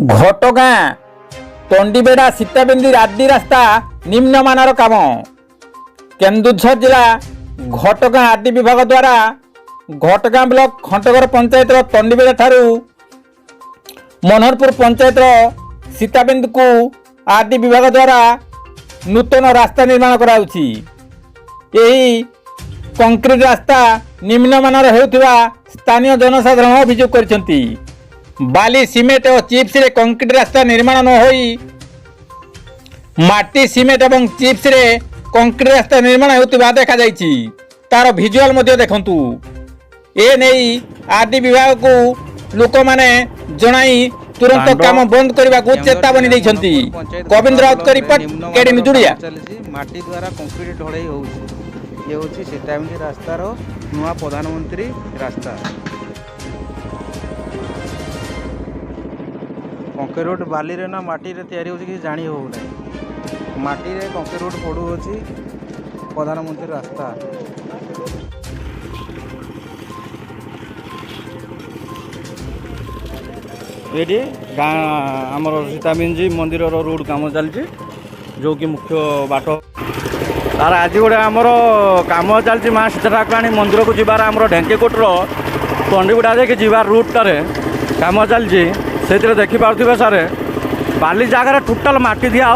घटगाँ तंडीबेड़ा सीताबिंदी आदि रास्ता निम्नमानर काम केन्दुझर जिला घटगाँ आदि विभाग द्वारा घटगाँ ब्लॉक खंटगर पंचायत तंडीबेड़ा ठारू मनोहरपुर पंचायत सीताबिंद को आदि विभाग द्वारा नूतन रास्ता निर्माण कराउछि। एही कंक्रीट रास्ता निम्नमानर हेउथिबा स्थानीय जनसाधारण अभियोग करिसेंती। बाली सीमेंट और चिप्स रे कंक्रीट रास्ता निर्माण न होई माटी सीमेंट और चिप्स रे कंक्रीट रास्ता निर्माण हेउथिबा देखा जाइछि। तार विजुअल मध्ये देखंतु। ए नेई आदि विभाग को लोक माने जणाई तुरंत काम बंद करने को चेतावनी देइछंती। गोविंद राउत का रिपोर्ट केडी नुजुड़िया। माटी द्वारा कंक्रीट ढोड़ई होउछि। ये होछि सीताबिंदी रास्तार नुआ प्रधानमंत्री रास्ता। कंक्रीट रोड बाली रे ना माटी रे तैयारी होछि कि जानी हो नै। माटी रे कंक्रीट रोड पड़ू होछि प्रधानमंत्री रास्ता। ये गाँ आमर सीताबिंदी मंदिर रोड काम चलती जो कि मुख्य बाट तार आज गोटे आमर काम चलती माँ शीतठाकुराणी मंदिर को जीवार आमर ढेंकेकोटर तंडीगुड़ा देखिए जीवार रूटार काम चलती से देखिपे सारे बाली जगार टोटाल माटी दिया